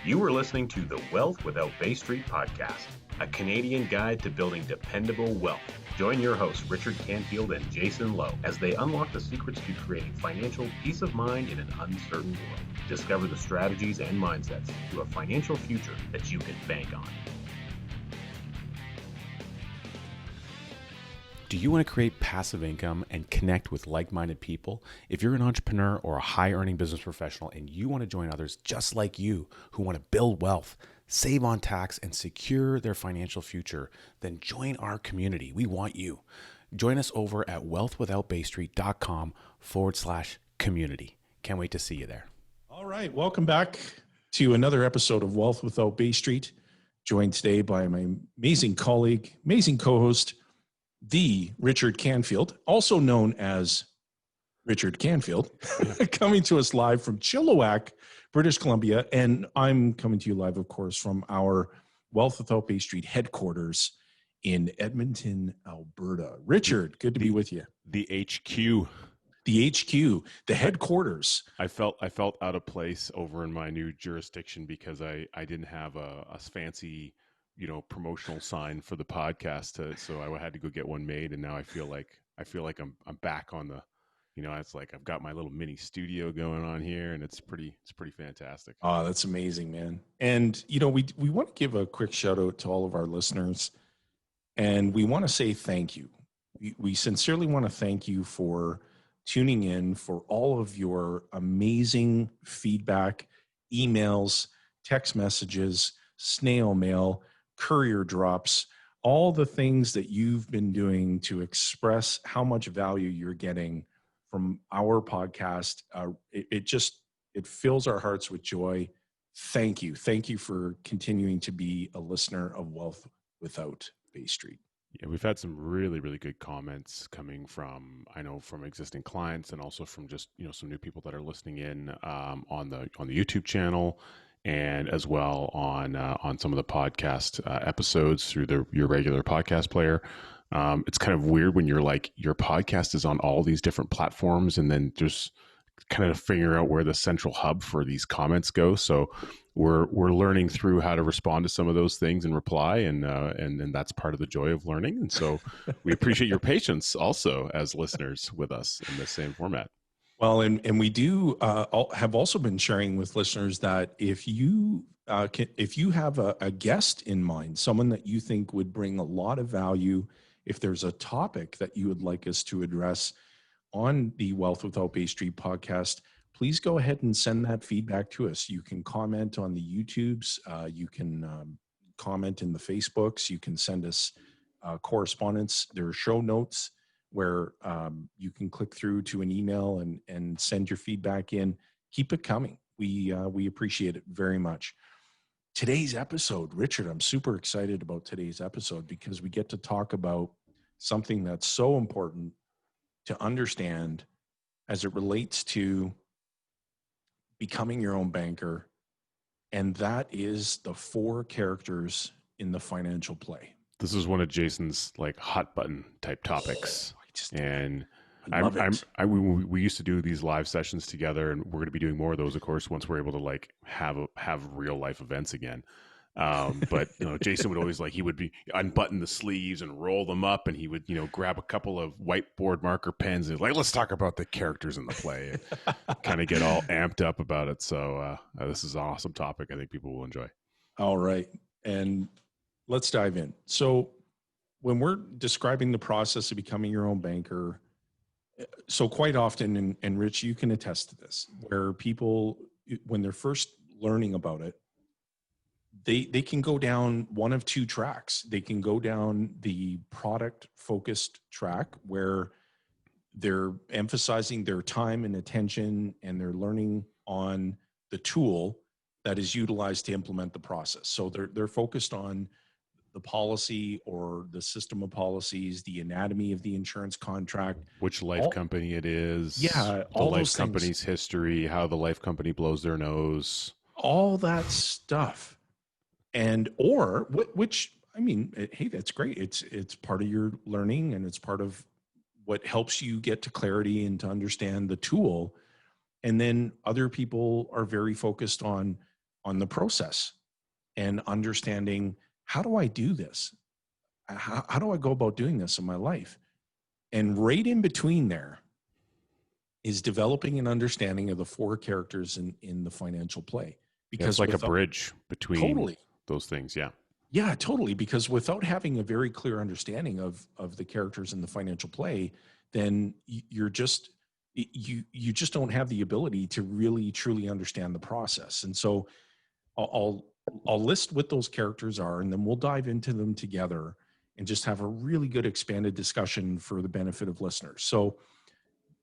You are listening to the Wealth Without Bay Street podcast, a Canadian guide to building dependable wealth. Join your hosts, Richard Canfield and Jayson Lowe, as they unlock the secrets to creating financial peace of mind in an uncertain world. Discover the strategies and mindsets to a financial future that you can bank on. Do you want to create passive income and connect with like-minded people? If you're an entrepreneur or a high-earning business professional and you want to join others just like you who want to build wealth, save on tax, and secure their financial future, then join our community. We want you. Join us over at wealthwithoutbaystreet.com/community. Can't wait to see you there. All right. Welcome back to another episode of Wealth Without Bay Street. Joined today by my amazing colleague, amazing co-host, the Richard Canfield, also known as Richard Canfield, coming to us live from Chilliwack, British Columbia. And I'm coming to you live, of course, from our Wealth Without Bay Street headquarters in Edmonton, Alberta. Richard, good to be with you. The HQ. The HQ, the headquarters. I felt out of place over in my new jurisdiction because I didn't have a fancy promotional sign for the podcast, so I had to go get one made, and now I feel like I'm back on the, it's like I've got my little mini studio going on here, and it's pretty fantastic. Oh, that's amazing, man. And we want to give a quick shout out to all of our listeners, and we want to say thank you. We sincerely want to thank you for tuning in, for all of your amazing feedback, emails, text messages, snail mail, courier drops, all the things that you've been doing to express how much value you're getting from our podcast. It fills our hearts with joy. Thank you. Thank you for continuing to be a listener of Wealth Without Bay Street. Yeah, we've had some really, really good comments coming from existing clients, and also from just, some new people that are listening in on the YouTube channel, and as well on some of the podcast episodes through your regular podcast player. It's kind of weird when you're like, your podcast is on all these different platforms, and then just kind of figure out where the central hub for these comments go. So we're learning through how to respond to some of those things and reply, and that's part of the joy of learning. And so we appreciate your patience also as listeners with us in the same format. Well, and we do have also been sharing with listeners that if you have a guest in mind, someone that you think would bring a lot of value, if there's a topic that you would like us to address on the Wealth Without Bay Street podcast, please go ahead and send that feedback to us. You can comment on the YouTubes, you can comment in the Facebooks, you can send us correspondence. There are show notes where you can click through to an email and send your feedback in. Keep it coming. We appreciate it very much. Today's episode, Richard, I'm super excited about today's episode because we get to talk about something that's so important to understand as it relates to becoming your own banker, and that is the 4 characters in the financial play. This is one of Jason's like hot button type topics. We used to do these live sessions together, and we're going to be doing more of those, of course, once we're able to like have real life events again. But Jayson would always he would unbutton the sleeves and roll them up, and he would grab a couple of whiteboard marker pens and let's talk about the characters in the play, and kind of get all amped up about it. So this is an awesome topic. I think people will enjoy. All right, and let's dive in. So when we're describing the process of becoming your own banker, so quite often, and Rich, you can attest to this, where people, when they're first learning about it, they can go down one of 2 tracks. They can go down the product-focused track where they're emphasizing their time and attention, and they're learning on the tool that is utilized to implement the process. So they're focused on the policy or the system of policies, the anatomy of the insurance contract, which life company it is, the life company's history, how the life company blows their nose, all that stuff. And hey, that's great. It's part of your learning, and it's part of what helps you get to clarity and to understand the tool. And then other people are very focused on on the process and understanding, how do I do this? How do I go about doing this in my life? And right in between there is developing an understanding of the four characters in the financial play. Because it's like a bridge between totally those things. Yeah. Yeah, totally. Because without having a very clear understanding of the characters in the financial play, then you're just you just don't have the ability to really truly understand the process. And so I'll I'll list what those characters are, and then we'll dive into them together and just have a really good expanded discussion for the benefit of listeners. So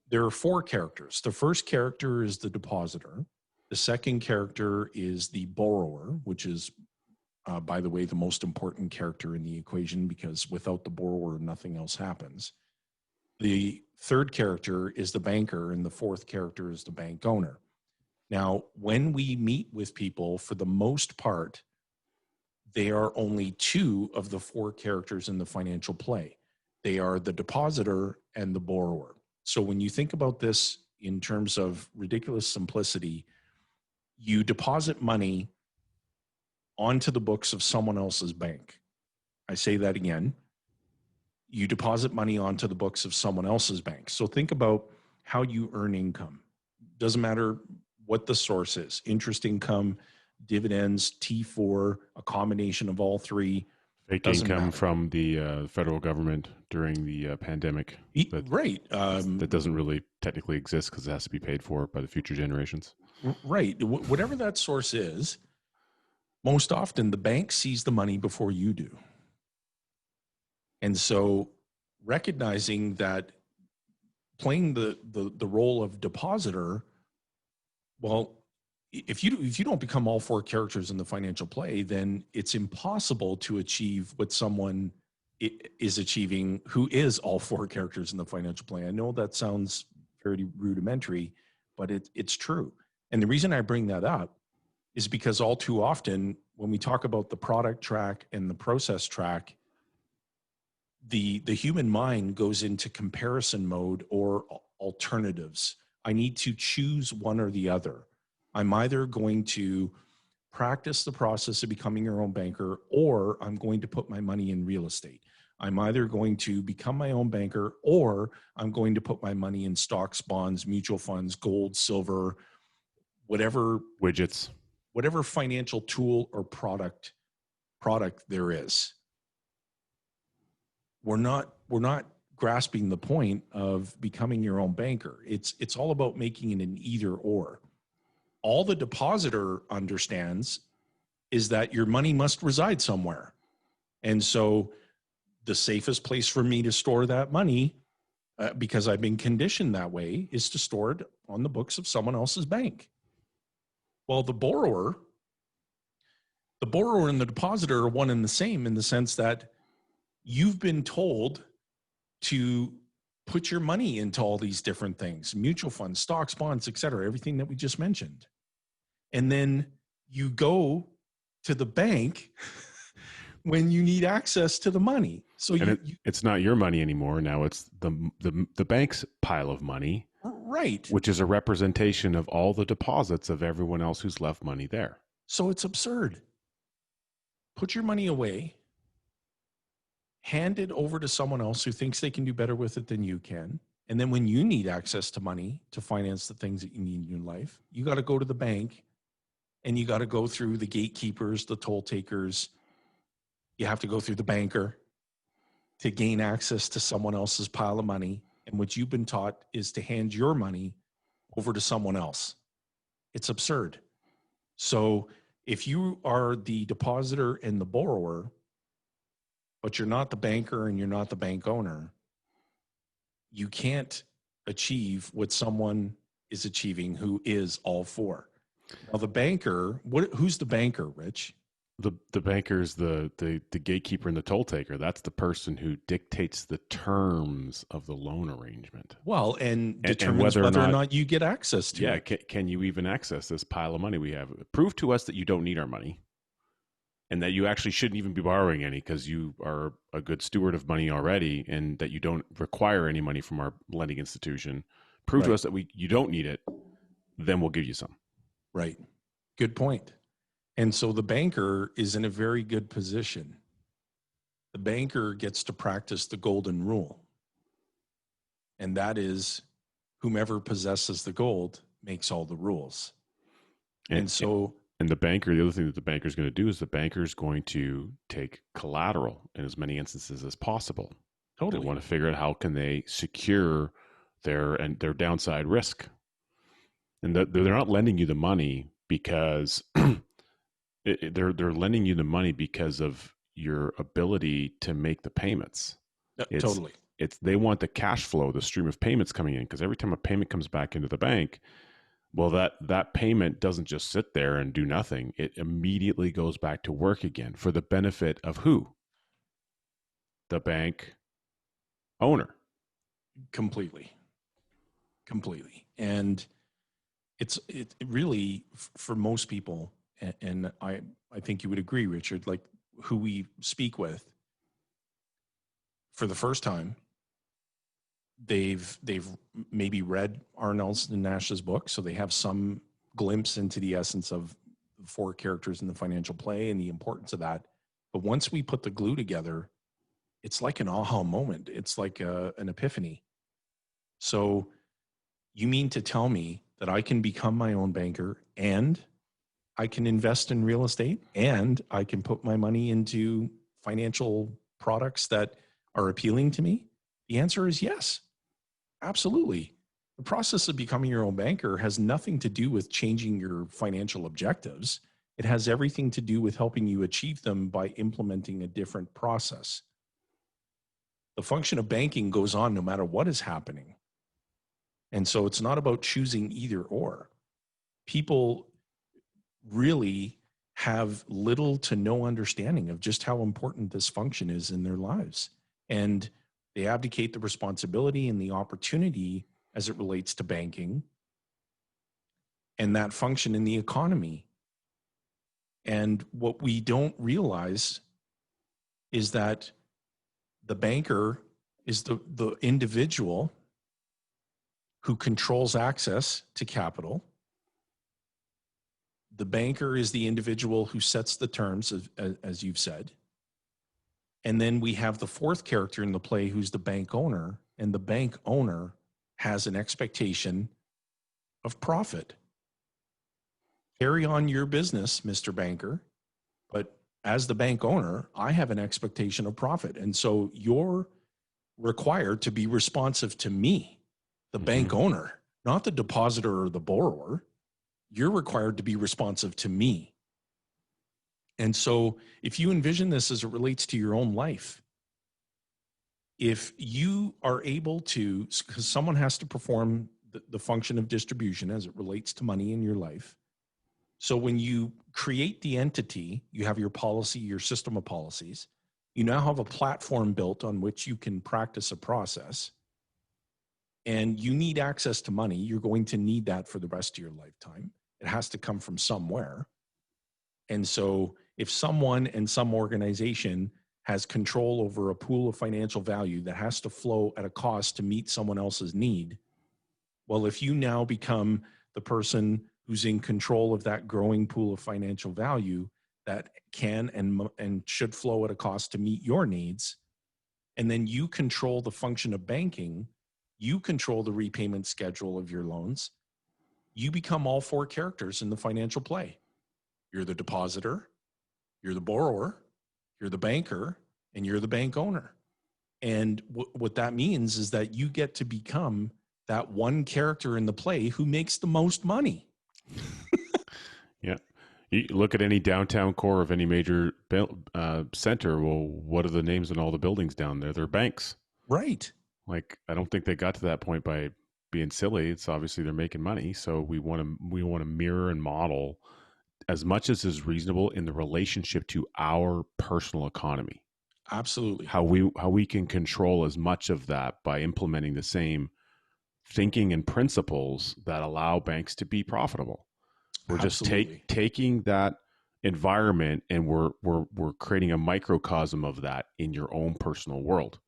there are four characters. The first character is the depositor. The second character is the borrower, which is, by the way, the most important character in the equation, because without the borrower, nothing else happens. The third character is the banker, and the fourth character is the bank owner. Now, when we meet with people, for the most part, they are only two of the four characters in the financial play. They are the depositor and the borrower. So when you think about this in terms of ridiculous simplicity, you deposit money onto the books of someone else's bank. I say that again. You deposit money onto the books of someone else's bank. So think about how you earn income. Doesn't matter what the source is: interest income, dividends, T4, a combination of all three. Fake income from the federal government during the pandemic. Right. That doesn't really technically exist because it has to be paid for by the future generations. Right. Whatever that source is, most often the bank sees the money before you do. And so recognizing that, playing the role of depositor, well, if you don't become all four characters in the financial play, then it's impossible to achieve what someone is achieving who is all four characters in the financial play. I know that sounds very rudimentary, but it's true. And the reason I bring that up is because all too often when we talk about the product track and the process track, the human mind goes into comparison mode or alternatives. I need to choose one or the other. I'm either going to practice the process of becoming your own banker, or I'm going to put my money in real estate. I'm either going to become my own banker, or I'm going to put my money in stocks, bonds, mutual funds, gold, silver, whatever widgets, whatever financial tool or product there is. We're not grasping the point of becoming your own banker. It's all about making it an either or. All the depositor understands is that your money must reside somewhere. And so the safest place for me to store that money, because I've been conditioned that way, is to store it on the books of someone else's bank. Well, the borrower and the depositor are one and the same, in the sense that you've been told to put your money into all these different things: mutual funds, stocks, bonds, et cetera, everything that we just mentioned. And then you go to the bank when you need access to the money. So it's not your money anymore. Now it's the bank's pile of money, right? Which is a representation of all the deposits of everyone else who's left money there. So it's absurd. Put your money away, hand it over to someone else who thinks they can do better with it than you can. And then when you need access to money to finance the things that you need in your life, you got to go to the bank, and you got to go through the gatekeepers, the toll takers. You have to go through the banker to gain access to someone else's pile of money. And what you've been taught is to hand your money over to someone else. It's absurd. So if you are the depositor and the borrower, but you're not the banker and you're not the bank owner, you can't achieve what someone is achieving who is all four. Now, the banker, who's the banker, Rich? The banker's the gatekeeper and the toll taker. That's the person who dictates the terms of the loan arrangement. Well, and determines whether or not you get access to it. Yeah, can you even access this pile of money we have? Prove to us that you don't need our money, and that you actually shouldn't even be borrowing any because you are a good steward of money already, and that you don't require any money from our lending institution. Prove to us that you don't need it, then we'll give you some. Right. Good point. And so the banker is in a very good position. The banker gets to practice the golden rule. And that is, whomever possesses the gold makes all the rules. And so, and the banker, the other thing that the banker is going to do is the banker is going to take collateral in as many instances as possible. totally. They want to figure out how can they secure their downside risk. And they're not lending you the money because they're lending you the money because of your ability to make the payments. Totally. They want the cash flow, the stream of payments coming in, because every time a payment comes back into the bank, well, that payment doesn't just sit there and do nothing. It immediately goes back to work again for the benefit of who? The bank owner. Completely. And it really, for most people, and I think you would agree, Richard, like who we speak with, for the first time, they've maybe read R. Nelson Nash's book, so they have some glimpse into the essence of the four characters in the financial play and the importance of that. But once we put the glue together, it's like an aha moment. It's like an epiphany. So you mean to tell me that I can become my own banker and I can invest in real estate and I can put my money into financial products that are appealing to me? The answer is yes, absolutely. The process of becoming your own banker has nothing to do with changing your financial objectives. It has everything to do with helping you achieve them by implementing a different process. The function of banking goes on no matter what is happening. And so it's not about choosing either or. People really have little to no understanding of just how important this function is in their lives. And they abdicate the responsibility and the opportunity as it relates to banking and that function in the economy. And what we don't realize is that the banker is the individual who controls access to capital. The banker is the individual who sets the terms, as you've said. And then we have the fourth character in the play who's the bank owner, and the bank owner has an expectation of profit. Carry on your business, Mr. Banker, but as the bank owner, I have an expectation of profit. And so you're required to be responsive to me, the bank owner, not the depositor or the borrower. You're required to be responsive to me. And so if you envision this as it relates to your own life, if you are able to, because someone has to perform the function of distribution as it relates to money in your life. So when you create the entity, you have your policy, your system of policies. You now have a platform built on which you can practice a process. And you need access to money. You're going to need that for the rest of your lifetime. It has to come from somewhere. And so if someone and some organization has control over a pool of financial value that has to flow at a cost to meet someone else's need, well, if you now become the person who's in control of that growing pool of financial value that can and should flow at a cost to meet your needs, and then you control the function of banking, you control the repayment schedule of your loans, you become all four characters in the financial play. You're the depositor, you're the borrower, you're the banker, and you're the bank owner. And what that means is that you get to become that one character in the play who makes the most money. Yeah. You look at any downtown core of any major center. Well, what are the names in all the buildings down there? They're banks. Right. Like, I don't think they got to that point by being silly. It's obviously they're making money. So we want to mirror and model as much as is reasonable in the relationship to our personal economy. Absolutely. How we can control as much of that by implementing the same thinking and principles that allow banks to be profitable. We're Absolutely. just taking that environment and we're creating a microcosm of that in your own personal world.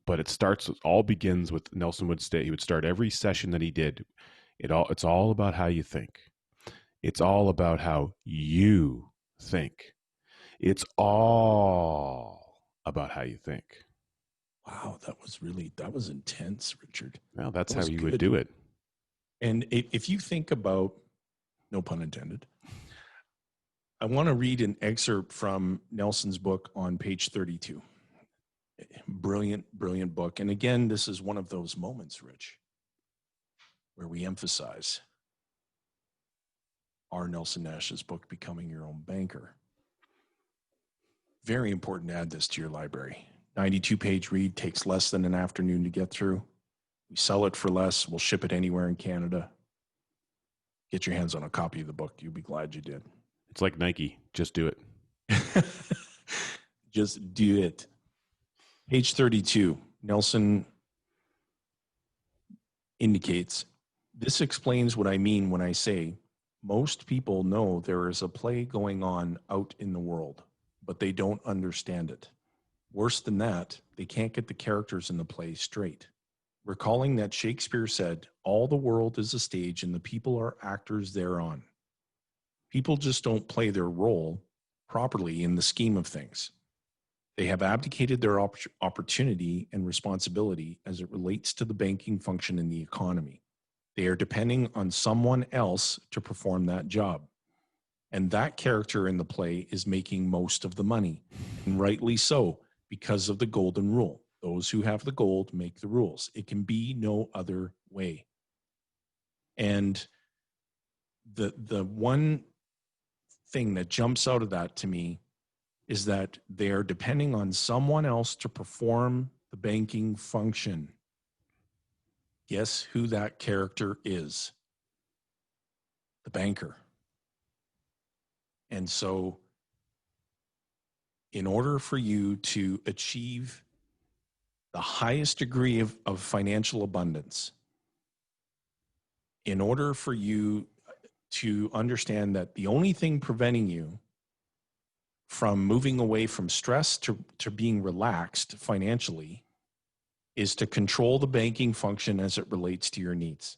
But it all begins with Nelson would say, he would start every session that he did. It's all about how you think. It's all about how you think. It's all about how you think. Wow, that was intense, Richard. Well, that's That how was you would good. do it. And if you think about, no pun intended, I want to read an excerpt from Nelson's book on page 32. Brilliant, brilliant book. And again, this is one of those moments, Rich, where we emphasize our Nelson Nash's book, Becoming Your Own Banker. Very important to add this to your library. 92-page read, takes less than an afternoon to get through. We sell it for less. We'll ship it anywhere in Canada. Get your hands on a copy of the book. You'll be glad you did. It's like Nike. Just do it. Just do it. Page 32, Nelson indicates, this explains what I mean when I say most people know there is a play going on out in the world, but they don't understand it. Worse than that, they can't get the characters in the play straight. Recalling that Shakespeare said, all the world is a stage and the people are actors thereon. People just don't play their role properly in the scheme of things. They have abdicated their opportunity and responsibility as it relates to the banking function in the economy. They are depending on someone else to perform that job. And that character in the play is making most of the money, and rightly so, because of the golden rule. Those who have the gold make the rules. It can be no other way. And the one thing that jumps out of that to me is that they are depending on someone else to perform the banking function. Guess who that character is? The banker. And so, in order for you to achieve the highest degree of financial abundance, in order for you to understand that the only thing preventing you from moving away from stress to being relaxed financially is to control the banking function as it relates to your needs.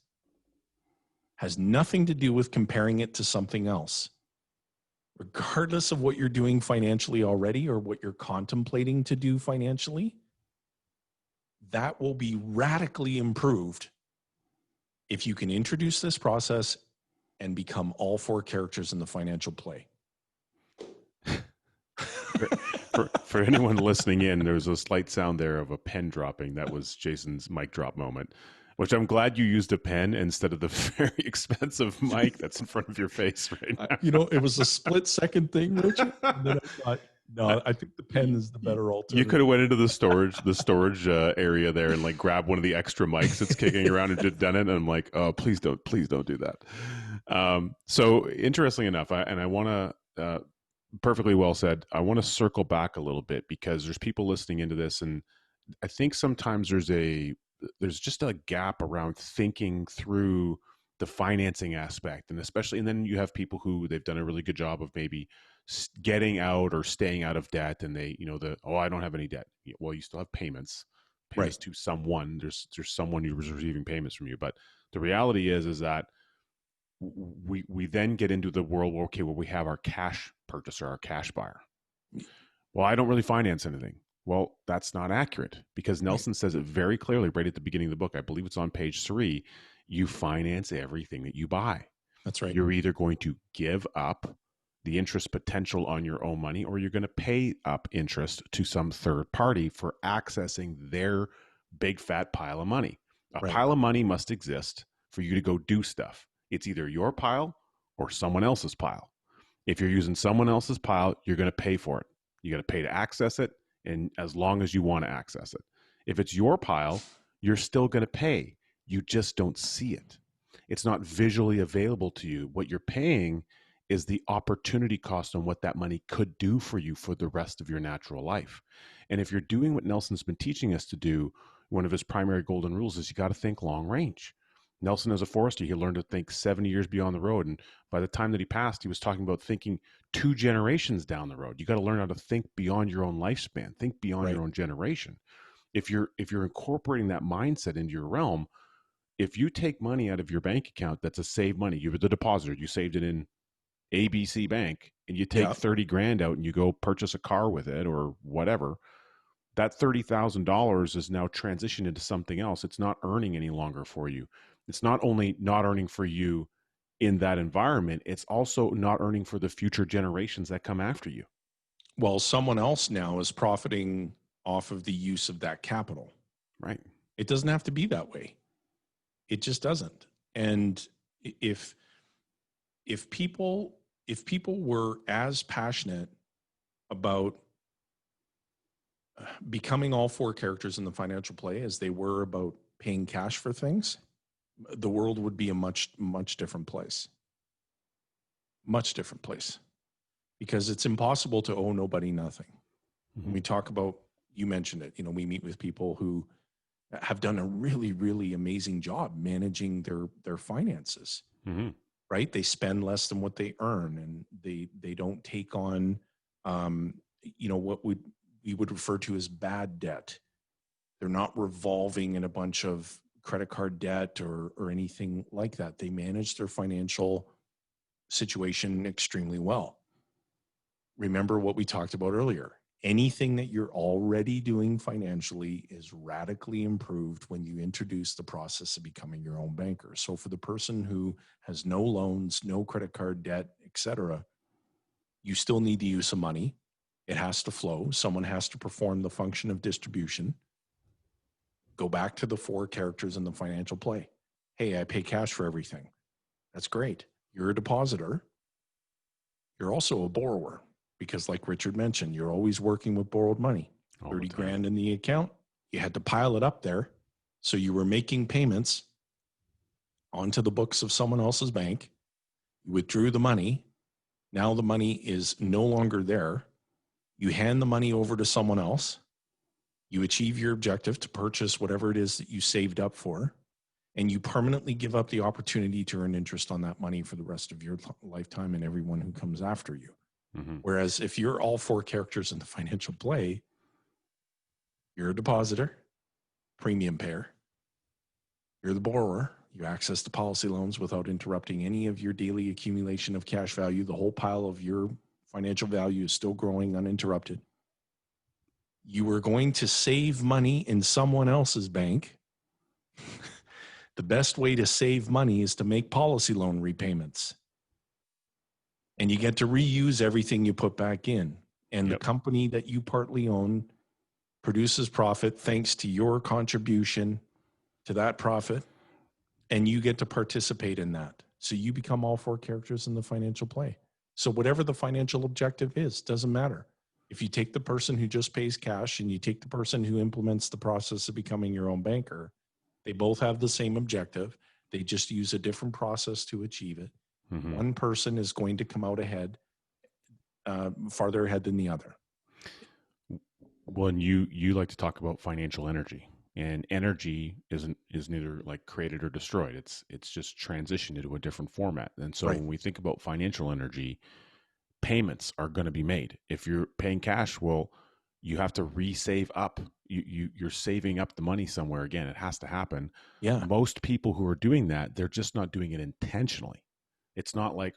Has nothing to do with comparing it to something else. Regardless of what you're doing financially already or what you're contemplating to do financially, that will be radically improved if you can introduce this process and become all four characters in the financial play. For anyone listening in, there was a slight sound there of a pen dropping. That was Jason's mic drop moment, which I'm glad you used a pen instead of the very expensive mic that's in front of your face right now. It was a split-second thing, Richard. And then I thought, no, I think the pen is the better alternative. You could have went into the storage area there and like grab one of the extra mics that's kicking around and just done it. And I'm like, oh, please don't do that. So interestingly enough, I want to, perfectly well said. I want to circle back a little bit because there's people listening into this, and I think sometimes there's just a gap around thinking through the financing aspect, and then you have people who they've done a really good job of maybe getting out or staying out of debt, and they, I don't have any debt. Well, you still have payments Right. to someone. There's someone who's receiving payments from you, but the reality is that we then get into the world where, okay, well, we have our cash purchaser, our cash buyer. Well, I don't really finance anything. Well, that's not accurate because Nelson says it very clearly right at the beginning of the book. I believe it's on page 3. You finance everything that you buy. That's right. You're either going to give up the interest potential on your own money, or you're going to pay up interest to some third party for accessing their big fat pile of money. A pile of money must exist for you to go do stuff. It's either your pile or someone else's pile. If you're using someone else's pile, you're going to pay for it. You got to pay to access it, and as long as you want to access it. If it's your pile, you're still going to pay. You just don't see it. It's not visually available to you. What you're paying is the opportunity cost on what that money could do for you for the rest of your natural life. And if you're doing what Nelson's been teaching us to do, one of his primary golden rules is you got to think long range. Nelson, as a forester, he learned to think 70 years beyond the road. And by the time that he passed, he was talking about thinking 2 generations down the road. You got to learn how to think beyond your own lifespan, think beyond your own generation. If you're incorporating that mindset into your realm, if you take money out of your bank account, that's a saved money. You're the depositor. You saved it in ABC Bank and you take Yeah. 30 grand out and you go purchase a car with it or whatever, that $30,000 is now transitioned into something else. It's not earning any longer for you. It's not only not earning for you in that environment, it's also not earning for the future generations that come after you. Well, someone else now is profiting off of the use of that capital. Right. It doesn't have to be that way. It just doesn't. And if people were as passionate about becoming all four characters in the financial play as they were about paying cash for things, the world would be a much different place. Much different place. Because it's impossible to owe nobody nothing. When we talk about, you mentioned it, we meet with people who have done a really, really amazing job managing their finances, right? They spend less than what they earn, and they don't take on, what we would refer to as bad debt. They're not revolving in a bunch of credit card debt or anything like that. They manage their financial situation extremely well. Remember what we talked about earlier. Anything that you're already doing financially is radically improved when you introduce the process of becoming your own banker. So for the person who has no loans, no credit card debt, etc., you still need to use some money. It has to flow. Someone has to perform the function of distribution. Go back to the four characters in the financial play. Hey, I pay cash for everything. That's great. You're a depositor. You're also a borrower. Because like Richard mentioned, you're always working with borrowed money. 30 grand in the account, you had to pile it up there. So you were making payments onto the books of someone else's bank. You withdrew the money. Now the money is no longer there. You hand the money over to someone else. You achieve your objective to purchase whatever it is that you saved up for. And you permanently give up the opportunity to earn interest on that money for the rest of your lifetime and everyone who comes after you. Whereas if you're all four characters in the financial play, you're a depositor, premium payer, you're the borrower, you access the policy loans without interrupting any of your daily accumulation of cash value. The whole pile of your financial value is still growing uninterrupted. You are going to save money in someone else's bank. The best way to save money is to make policy loan repayments. And you get to reuse everything you put back in. And the company that you partly own produces profit thanks to your contribution to that profit. And you get to participate in that. So you become all four characters in the financial play. So whatever the financial objective is, doesn't matter. If you take the person who just pays cash and you take the person who implements the process of becoming your own banker, they both have the same objective. They just use a different process to achieve it. One person is going to come out ahead, farther ahead than the other. Well, and you like to talk about financial energy, and energy is neither like created or destroyed. It's just transitioned into a different format. And so when we think about financial energy, payments are going to be made. If you're paying cash, well, you have to resave up. You're saving up the money somewhere. Again, it has to happen. Yeah. Most people who are doing that, they're just not doing it intentionally. It's not like,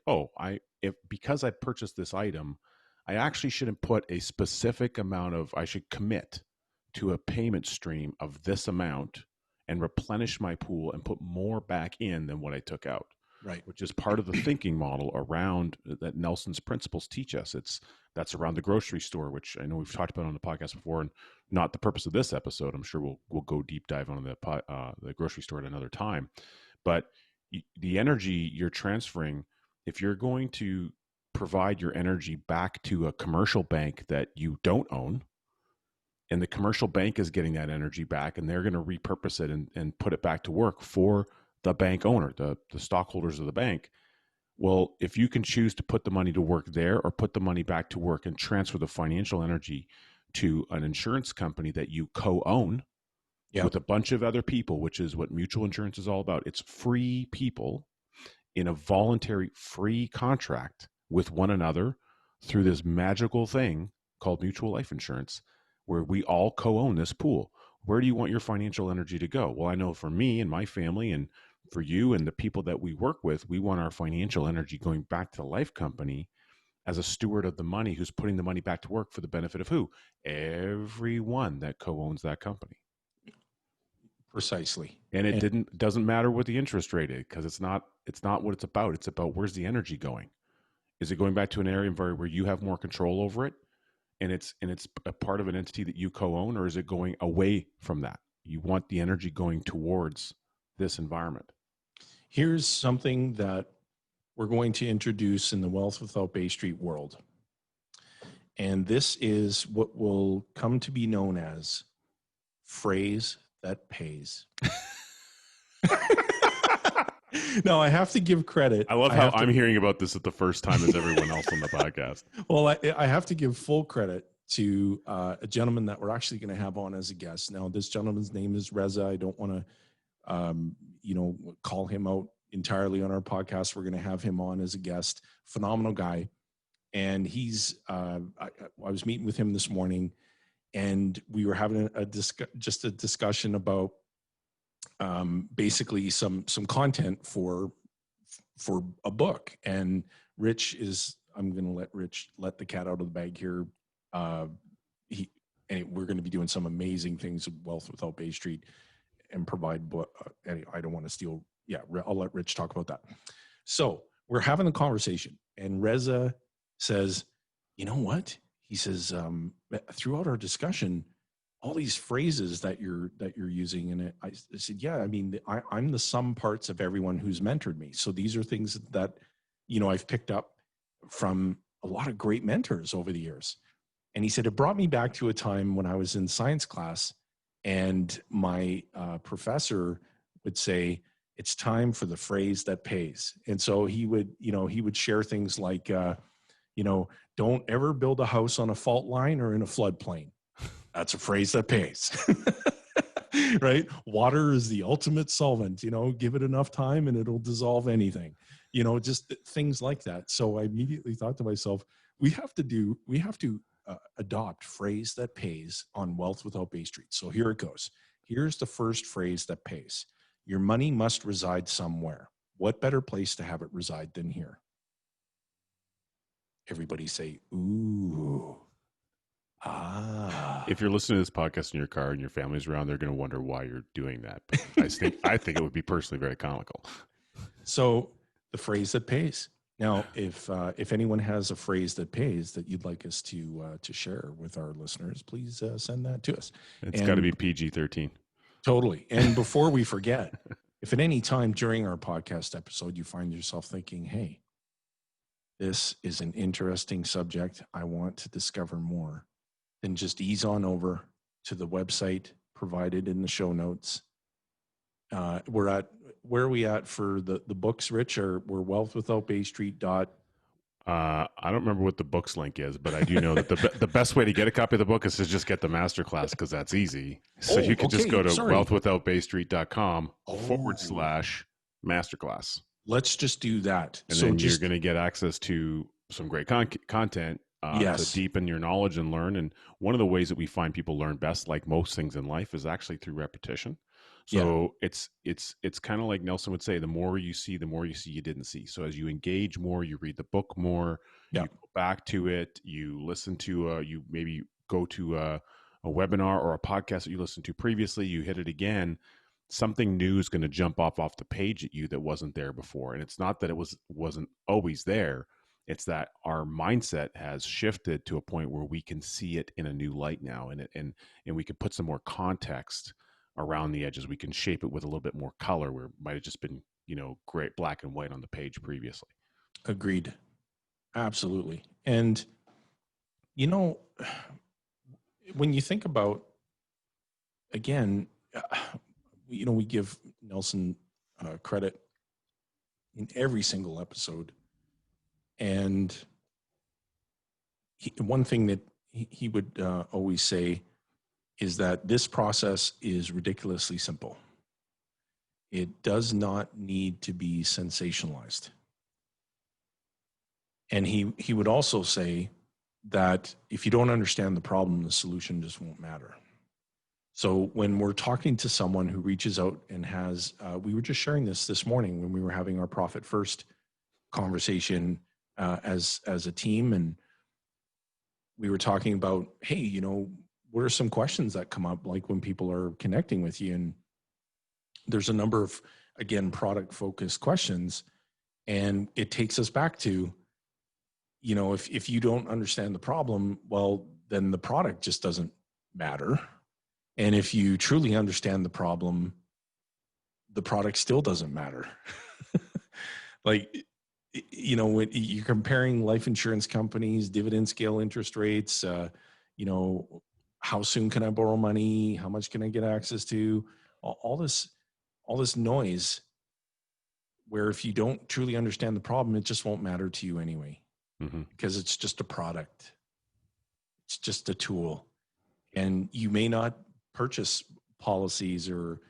because I purchased this item, I actually shouldn't put a specific amount I should commit to a payment stream of this amount and replenish my pool and put more back in than what I took out. Right. Which is part of the thinking model around that Nelson's principles teach us. That's around the grocery store, which I know we've talked about on the podcast before, and not the purpose of this episode. I'm sure we'll go deep dive on the grocery store at another time. But the energy you're transferring, if you're going to provide your energy back to a commercial bank that you don't own, and the commercial bank is getting that energy back, and they're going to repurpose it and put it back to work for the bank owner, the stockholders of the bank. Well, if you can choose to put the money to work there or put the money back to work and transfer the financial energy to an insurance company that you co-own with a bunch of other people, which is what mutual insurance is all about. It's free people in a voluntary free contract with one another through this magical thing called mutual life insurance, where we all co-own this pool. Where do you want your financial energy to go? Well, I know for me and my family and for you and the people that we work with, we want our financial energy going back to the life company as a steward of the money who's putting the money back to work for the benefit of who? Everyone that co-owns that company. Precisely. And it doesn't matter what the interest rate is, because it's not what it's about. It's about, where's the energy going? Is it going back to an area where you have more control over it, and it's a part of an entity that you co-own, or is it going away from that? You want the energy going towards this environment. Here's something that we're going to introduce in the Wealth Without Bay Street world. And this is what will come to be known as phrase that pays. Now, I have to give credit. I love how I'm hearing about this at the first time as everyone else on the podcast. Well, I have to give full credit to a gentleman that we're actually going to have on as a guest. Now, this gentleman's name is Reza. I don't want to, call him out entirely on our podcast. We're going to have him on as a guest. Phenomenal guy. And he's, I was meeting with him this morning, and we were having a discussion about basically some content for a book. And Rich is, I'm going to let Rich let the cat out of the bag here. We're going to be doing some amazing things with Wealth Without Bay Street and provide I don't want to steal. Yeah, I'll let Rich talk about that. So we're having a conversation, and Reza says, you know what? He says, throughout our discussion, all these phrases that you're using, and I said, yeah, I mean, I'm the sum parts of everyone who's mentored me. So these are things that, I've picked up from a lot of great mentors over the years. And he said, it brought me back to a time when I was in science class, and my professor would say, it's time for the phrase that pays. And so he would share things like, don't ever build a house on a fault line or in a floodplain. That's a phrase that pays. Right? Water is the ultimate solvent. Give it enough time and it'll dissolve anything. Just things like that. So I immediately thought to myself, we have to adopt phrase that pays on Wealth Without Bay Street. So here it goes. Here's the first phrase that pays. Your money must reside somewhere. What better place to have it reside than here? Everybody say, ooh. If you're listening to this podcast in your car and your family's around, they're going to wonder why you're doing that. But I think it would be personally very comical. So the phrase that pays. Now, if anyone has a phrase that pays that you'd like us to share with our listeners, please send that to us. It's got to be PG-13. Totally. And before we forget, if at any time during our podcast episode you find yourself thinking, hey, this is an interesting subject, I want to discover more, then just ease on over to the website provided in the show notes. Where are we at for the books, Rich? We're Wealth Without Bay Street. I don't remember what the books link is, but I do know that the best way to get a copy of the book is to just get the masterclass, because that's easy. So you can just go to wealthwithoutbaystreet.com /masterclass. Let's just do that. And then you're going to get access to some great content to deepen your knowledge and learn. And one of the ways that we find people learn best, like most things in life, is actually through repetition. So it's kind of like Nelson would say, the more you see you didn't see. So as you engage more, you read the book more, you go back to it, you listen to, you maybe go to a webinar or a podcast that you listened to previously, you hit it again, something new is going to jump off the page at you that wasn't there before. And it's not that it wasn't always there. It's that our mindset has shifted to a point where we can see it in a new light now, and we can put some more context around the edges. We can shape it with a little bit more color, where it might have just been, great black and white on the page previously. Agreed. Absolutely. And, when you think about, again, we give Nelson credit in every single episode. And one thing that he would always say is that this process is ridiculously simple. It does not need to be sensationalized. And he would also say that if you don't understand the problem, the solution just won't matter. So when we're talking to someone who reaches out and has, we were just sharing this morning when we were having our Profit First conversation as a team, and we were talking about, hey, what are some questions that come up, like when people are connecting with you, and there's a number of, again, product focused questions, and it takes us back to, if you don't understand the problem, well, then the product just doesn't matter. And if you truly understand the problem, the product still doesn't matter. Like, when you're comparing life insurance companies, dividend scale interest rates, how soon can I borrow money? How much can I get access to? All this noise, where if you don't truly understand the problem, it just won't matter to you anyway, because it's just a product. It's just a tool. And you may not purchase policies or,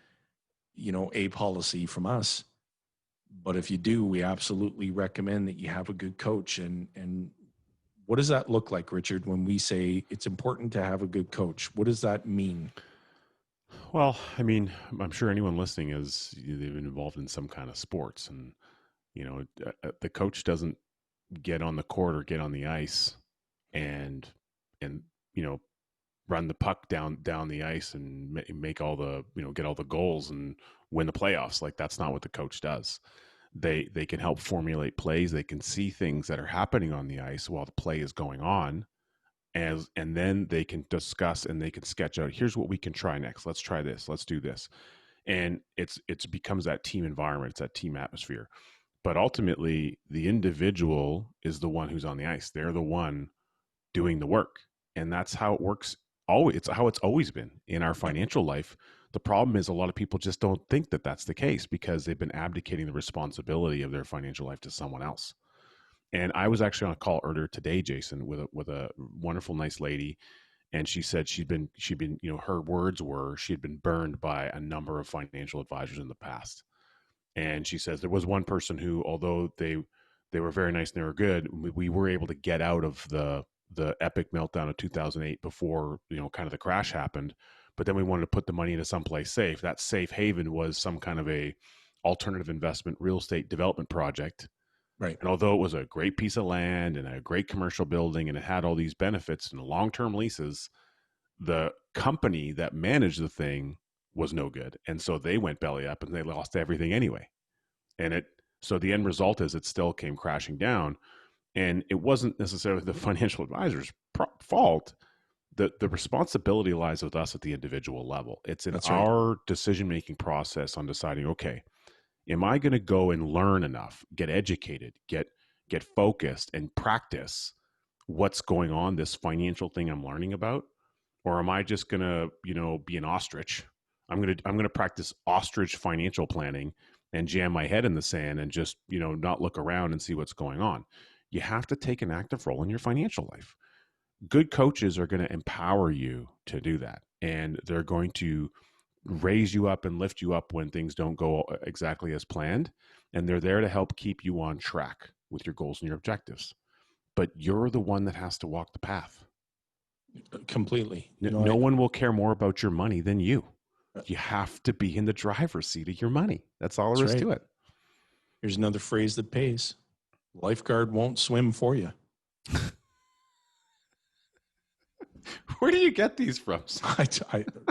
a policy from us, but if you do, we absolutely recommend that you have a good coach. And what does that look like, Richard, when we say it's important to have a good coach? What does that mean? Well, I mean, I'm sure anyone listening they've been involved in some kind of sports, and the coach doesn't get on the court or get on the ice and run the puck down the ice and make all the get all the goals and win the playoffs. Like, that's not what the coach does. They can help formulate plays. They can see things that are happening on the ice while the play is going on, and then they can discuss and they can sketch out, here's what we can try next. Let's try this. Let's do this. And it becomes that team environment. It's that team atmosphere. But ultimately, the individual is the one who's on the ice. They're the one doing the work. And that's how it works. It's how it's always been in our financial life. The problem is a lot of people just don't think that that's the case, because they've been abdicating the responsibility of their financial life to someone else. And I was actually on a call earlier today, Jason, with a wonderful, nice lady. And she said she'd been, her words were, she had been burned by a number of financial advisors in the past. And she says there was one person who, although they were very nice and they were good, we were able to get out of the epic meltdown of 2008 before, kind of the crash happened. But then we wanted to put the money into someplace safe. That safe haven was some kind of a alternative investment real estate development project. Right. And although it was a great piece of land and a great commercial building and it had all these benefits and long-term leases, the company that managed the thing was no good. And so they went belly up and they lost everything anyway. And so the end result is it still came crashing down. And it wasn't necessarily the financial advisor's fault. The responsibility lies with us at the individual level. It's in our decision-making process on deciding, okay, am I going to go and learn enough, get educated, get focused and practice what's going on, this financial thing I'm learning about? Or am I just going to, be an ostrich? I'm going to practice ostrich financial planning and jam my head in the sand and just, not look around and see what's going on. You have to take an active role in your financial life. Good coaches are going to empower you to do that. And they're going to raise you up and lift you up when things don't go exactly as planned. And they're there to help keep you on track with your goals and your objectives. But you're the one that has to walk the path. Completely. No one will care more about your money than you. You have to be in the driver's seat of your money. That's all there is to it. Here's another phrase that pays. Lifeguard won't swim for you. Where do you get these from?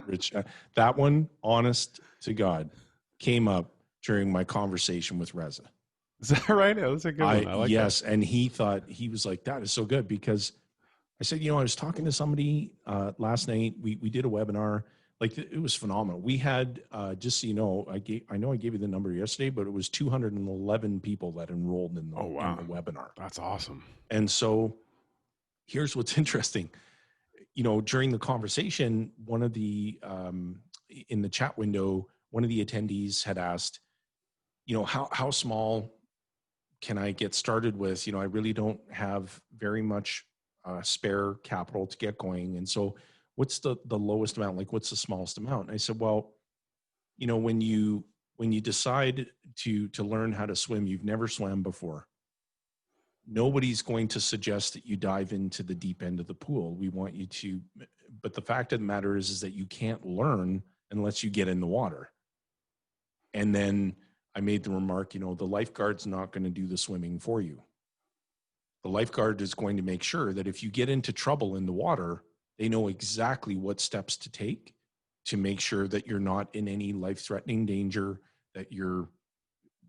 Rich, that one, honest to God, came up during my conversation with Reza. Is that right? That was a good one. I like yes, that. and he was like, that is so good, because I said, I was talking to somebody last night. We did a webinar. Like, it was phenomenal. We had, just so you know, I gave you the number yesterday, but it was 211 people that enrolled in the webinar. That's awesome. And so here's what's interesting. During the conversation, one of the, in the chat window, one of the attendees had asked, how small can I get started with? I really don't have very much spare capital to get going. And so what's the lowest amount? Like, what's the smallest amount? And I said, well, when you decide to learn how to swim, you've never swam before. Nobody's going to suggest that you dive into the deep end of the pool. We want you to but the fact of the matter is that you can't learn unless you get in the water. And then I made the remark, the lifeguard's not going to do the swimming for you. The lifeguard is going to make sure that if you get into trouble in the water, they know exactly what steps to take to make sure that you're not in any life-threatening danger, that you're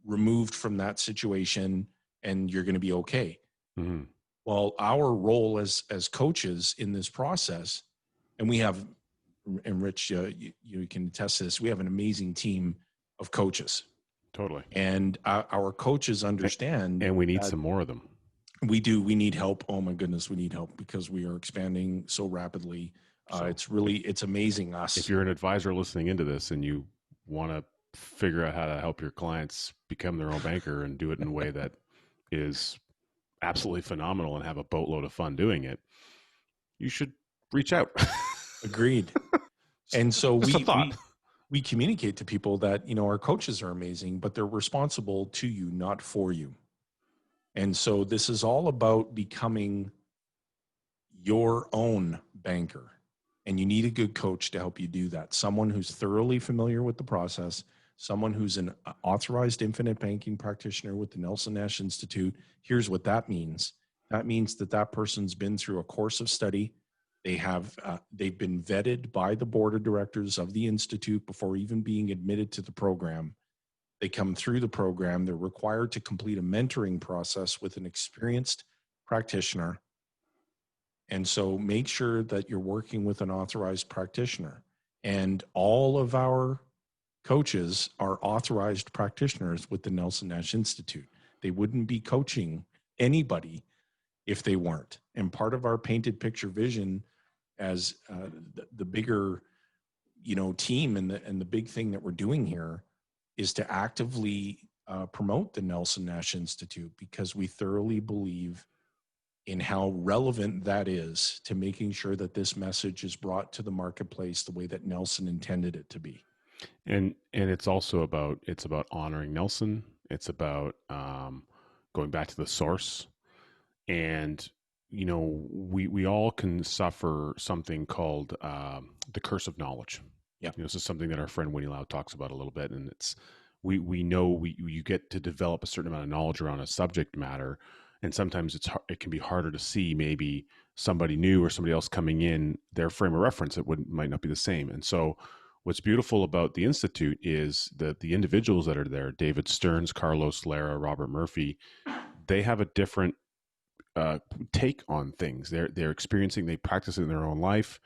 removed from that situation, and you're going to be okay. Mm-hmm. Well, our role as coaches in this process, and we have, and Rich, you can attest to this, we have an amazing team of coaches. Totally. And our coaches understand. And we need some more of them. We do. We need help. Oh my goodness, we need help because we are expanding so rapidly. It's amazing us. If you're an advisor listening into this and you want to figure out how to help your clients become their own banker and do it in a way that is absolutely phenomenal and have a boatload of fun doing it, you should reach out. Agreed. And so we communicate to people that, our coaches are amazing, but they're responsible to you, not for you. And so this is all about becoming your own banker. And you need a good coach to help you do that. Someone who's thoroughly familiar with the process, someone who's an authorized infinite banking practitioner with the Nelson Nash Institute. Here's what that means. That means that person's been through a course of study. They've been vetted by the board of directors of the Institute before even being admitted to the program. They come through the program. They're required to complete a mentoring process with an experienced practitioner. And so make sure that you're working with an authorized practitioner. And all of our coaches are authorized practitioners with the Nelson Nash Institute. They wouldn't be coaching anybody if they weren't. And part of our painted picture vision as the bigger, team and the big thing that we're doing here is to actively promote the Nelson Nash Institute, because we thoroughly believe in how relevant that is to making sure that this message is brought to the marketplace the way that Nelson intended it to be. And it's also about honoring Nelson. It's about going back to the source. And we all can suffer something called the curse of knowledge. Yeah, this is something that our friend Winnie Lowe talks about a little bit, and it's we know you get to develop a certain amount of knowledge around a subject matter, and sometimes it can be harder to see maybe somebody new or somebody else coming in, their frame of reference might not be the same. And so what's beautiful about the Institute is that the individuals that are there, David Stearns, Carlos Lara, Robert Murphy, they have a different take on things. They're experiencing, they practice it in their own life,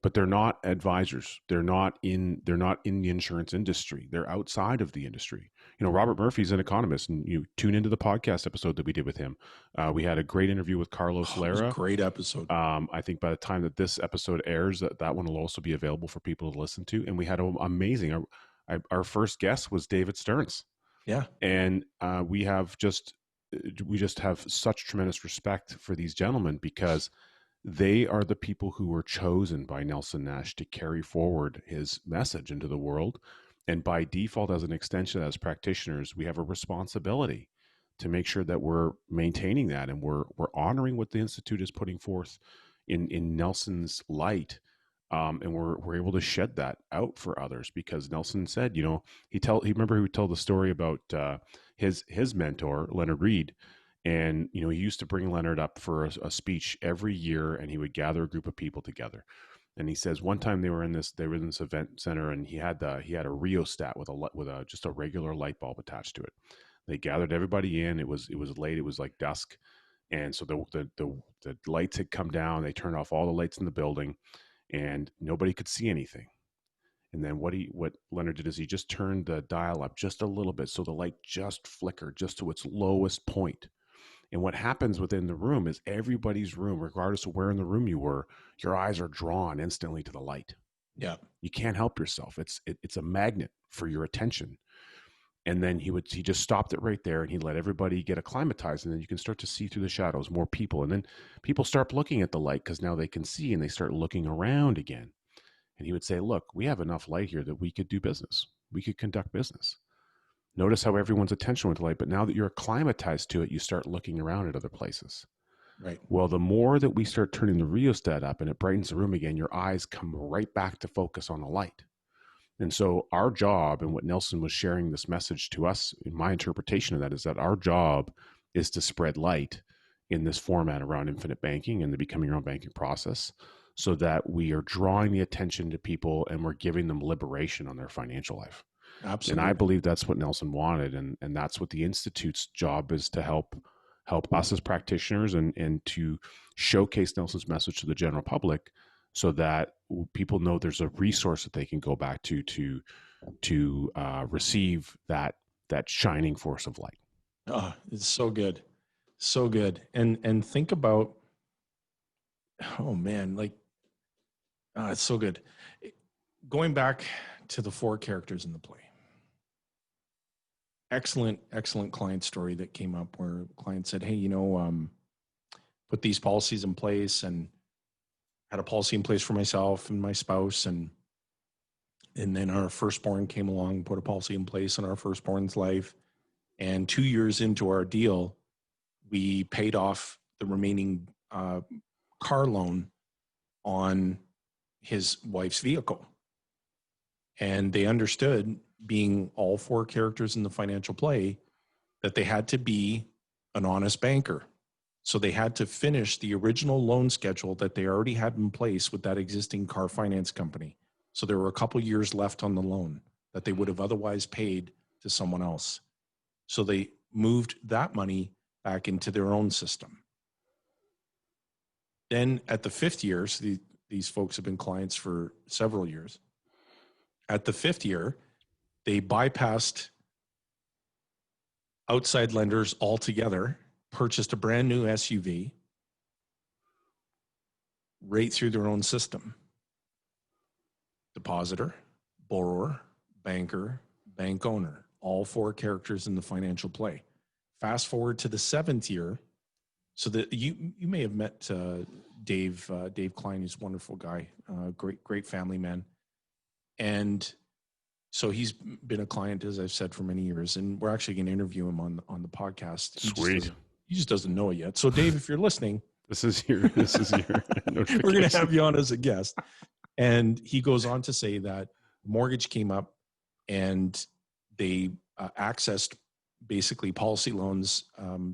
but they're not advisors. They're not in the insurance industry. They're outside of the industry. Robert Murphy's an economist, and you tune into the podcast episode that we did with him. We had a great interview with Carlos Lara. It was a great episode. I think by the time that this episode airs, that one will also be available for people to listen to. And we had an amazing, our first guest was David Stearns. Yeah. And we just have such tremendous respect for these gentlemen, because they are the people who were chosen by Nelson Nash to carry forward his message into the world. And by default, as an extension, as practitioners, we have a responsibility to make sure that we're maintaining that, and we're honoring what the Institute is putting forth in Nelson's light. And we're able to shed that out for others, because Nelson said, he would tell the story about his mentor, Leonard Reed. And, he used to bring Leonard up for a speech every year, and he would gather a group of people together. And he says one time they were in this event center, and he had a rheostat with just a regular light bulb attached to it. They gathered everybody in. It was late. It was like dusk. And so the lights had come down. They turned off all the lights in the building, and nobody could see anything. And then what Leonard did is he just turned the dial up just a little bit, so the light just flickered just to its lowest point. And what happens within the room is everybody's room, regardless of where in the room you were, your eyes are drawn instantly to the light. Yeah. You can't help yourself. It's a magnet for your attention. And then he just stopped it right there, and he let everybody get acclimatized. And then you can start to see through the shadows more people. And then people start looking at the light, because now they can see, and they start looking around again. And he would say, look, we have enough light here that we could do business. We could conduct business. Notice how everyone's attention went to light, but now that you're acclimatized to it, you start looking around at other places. Right. Well, the more that we start turning the rheostat up and it brightens the room again, your eyes come right back to focus on the light. And so our job, and what Nelson was sharing this message to us, in my interpretation of that, is that our job is to spread light in this format around infinite banking and the becoming your own banking process, so that we are drawing the attention to people and we're giving them liberation on their financial life. Absolutely. And I believe that's what Nelson wanted. And that's what the Institute's job is, to help us as practitioners and to showcase Nelson's message to the general public, so that people know there's a resource that they can go back to receive that shining force of light. Oh, it's so good. So good. And think about, oh man, like, it's so good. Going back to the 4 characters in the play. Excellent client story that came up where the client said, hey, put these policies in place, and had a policy in place for myself and my spouse. And then our firstborn came along, put a policy in place on our firstborn's life. And 2 years into our deal, we paid off the remaining car loan on his wife's vehicle. And they understood, being all 4 characters in the financial play, that they had to be an honest banker. So they had to finish the original loan schedule that they already had in place with that existing car finance company. So there were a couple years left on the loan that they would have otherwise paid to someone else. So they moved that money back into their own system. Then at the 5th year, so these folks have been clients for several years. At the 5th year, they bypassed outside lenders altogether, purchased a brand new SUV right through their own system. Depositor, borrower, banker, bank owner, all 4 characters in the financial play. Fast forward to the 7th year. So that you may have met Dave Klein, who's a wonderful guy, great family man. And so he's been a client, as I've said, for many years, and we're actually going to interview him on the podcast. Sweet. He just doesn't know it yet. So Dave, if you're listening, this is your we're going to have you on as a guest. And he goes on to say that mortgage came up and they accessed basically policy loans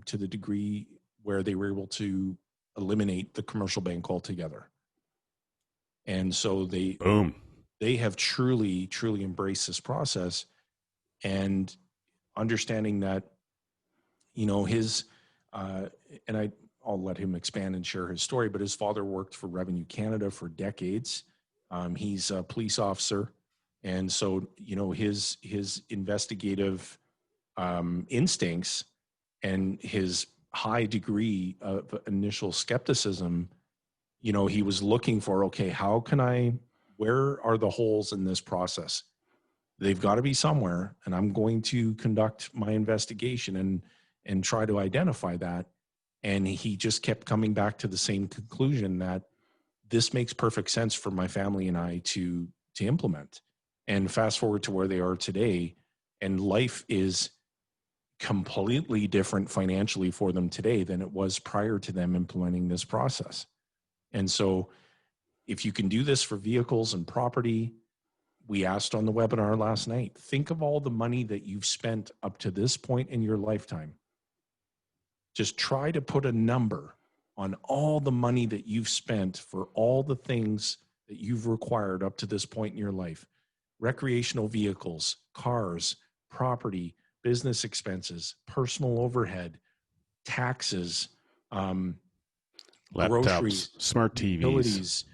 to the degree where they were able to eliminate the commercial bank altogether. And so they have truly embraced this process, and understanding that, his, and I'll let him expand and share his story, but his father worked for Revenue Canada for decades. He's a police officer. And so, his investigative instincts and his high degree of initial skepticism, he was looking for, okay, where are the holes in this process? They've got to be somewhere, and I'm going to conduct my investigation and try to identify that. And he just kept coming back to the same conclusion, that this makes perfect sense for my family and I to implement. And fast forward to where they are today, and life is completely different financially for them today than it was prior to them implementing this process. And so if you can do this for vehicles and property, we asked on the webinar last night, think of all the money that you've spent up to this point in your lifetime. Just try to put a number on all the money that you've spent for all the things that you've required up to this point in your life. Recreational vehicles, cars, property, business expenses, personal overhead, taxes, laptops, groceries, smart TVs. Utilities.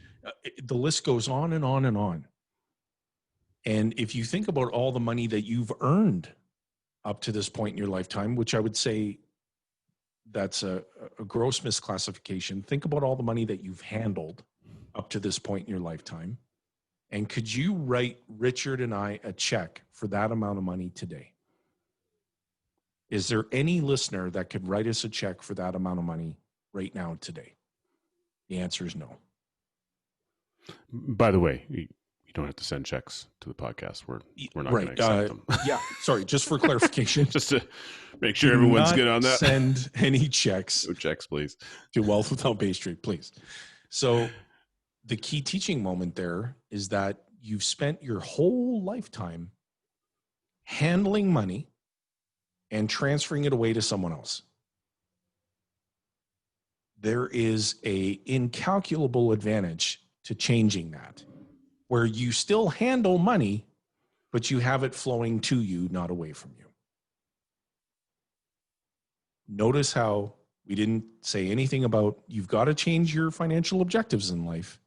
The list goes on and on and on. And if you think about all the money that you've earned up to this point in your lifetime, which I would say that's a gross misclassification, think about all the money that you've handled up to this point in your lifetime. And could you write Richard and I a check for that amount of money today? Is there any listener that could write us a check for that amount of money right now today? The answer is no. By the way, we don't have to send checks to the podcast. We're not Right. going to accept them. Yeah. Sorry. Just for clarification. Just to make sure everyone's good on that. Send any checks. No checks, please. To Wealth Without Bay Street, please. So the key teaching moment there is that you've spent your whole lifetime handling money and transferring it away to someone else. There is a incalculable advantage to changing that, where you still handle money, but you have it flowing to you, not away from you. Notice how we didn't say anything about you've got to change your financial objectives in life.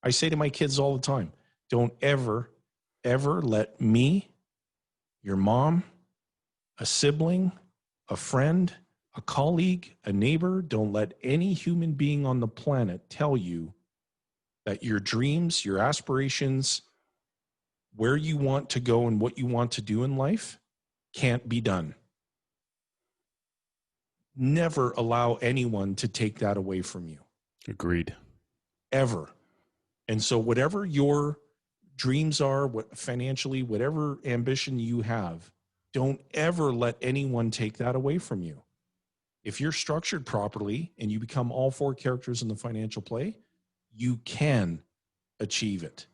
I say to my kids all the time, don't ever let me, your mom, a sibling, a friend, a colleague, a neighbor, don't let any human being on the planet tell you that your dreams, your aspirations, where you want to go and what you want to do in life can't be done. Never allow anyone to take that away from you. Agreed. Ever. And so whatever your dreams are, what financially, whatever ambition you have, don't ever let anyone take that away from you. If you're structured properly and you become all four characters in the financial play, you can achieve it.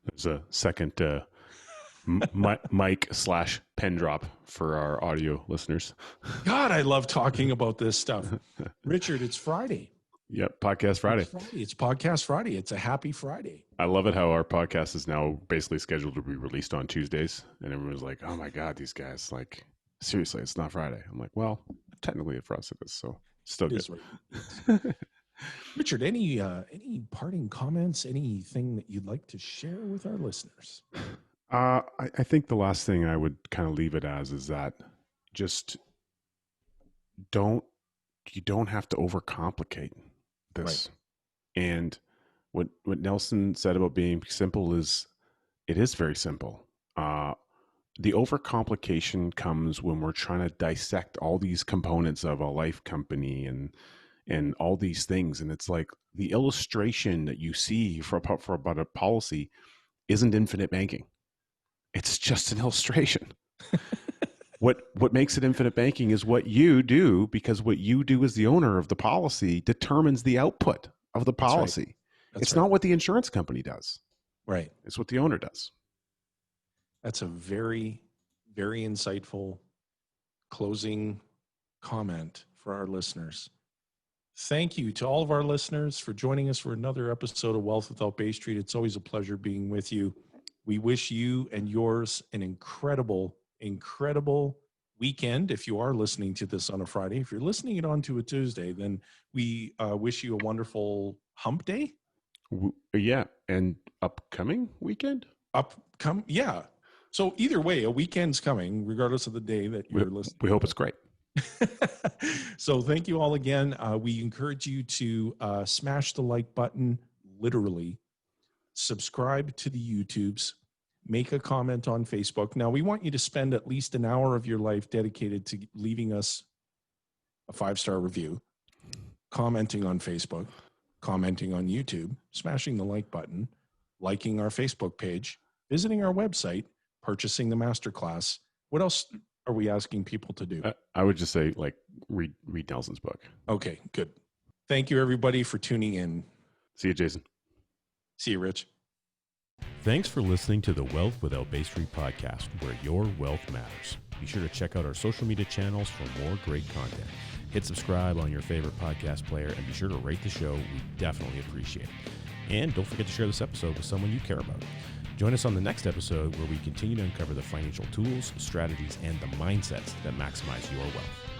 There's a second mic/pen drop for our audio listeners. God, I love talking about this stuff. Richard, it's Friday. Yep, Podcast Friday. It's Podcast Friday. It's a happy Friday. I love it how our podcast is now basically scheduled to be released on Tuesdays. And everyone's like, oh my God, these guys, like, seriously, it's not Friday. I'm like, well, technically for us it is, so still good. Right. Richard, any parting comments, anything that you'd like to share with our listeners? I think the last thing I would kind of leave it as is that just you don't have to overcomplicate this. Right. And what Nelson said about being simple is, it is very simple. The overcomplication comes when we're trying to dissect all these components of a life company and all these things. And it's like the illustration that you see for about a policy isn't infinite banking. It's just an illustration. What makes it infinite banking is what you do, because what you do as the owner of the policy determines the output of the policy. It's not what the insurance company does. Right. It's what the owner does. That's a very, very insightful closing comment for our listeners. Thank you to all of our listeners for joining us for another episode of Wealth Without Bay Street. It's always a pleasure being with you. We wish you and yours an incredible weekend. If you are listening to this on a Friday, if you're listening it on to a Tuesday, then we wish you a wonderful hump day. Yeah. And upcoming weekend? Yeah. So either way, a weekend's coming, regardless of the day that you're listening. We hope it's great. So thank you all again. We encourage you to smash the like button, literally. Subscribe to the YouTubes. Make a comment on Facebook. Now, we want you to spend at least an hour of your life dedicated to leaving us a 5-star review, commenting on Facebook, commenting on YouTube, smashing the like button, liking our Facebook page, visiting our website, purchasing the masterclass. What else are we asking people to do? I would just say, like, read Nelson's book. Okay, good. Thank you, everybody, for tuning in. See you, Jason. See you, Rich. Thanks for listening to the Wealth Without Bay Street podcast, where your wealth matters. Be sure to check out our social media channels for more great content. Hit subscribe on your favorite podcast player and be sure to rate the show. We definitely appreciate it. And don't forget to share this episode with someone you care about. Join us on the next episode where we continue to uncover the financial tools, strategies, and the mindsets that maximize your wealth.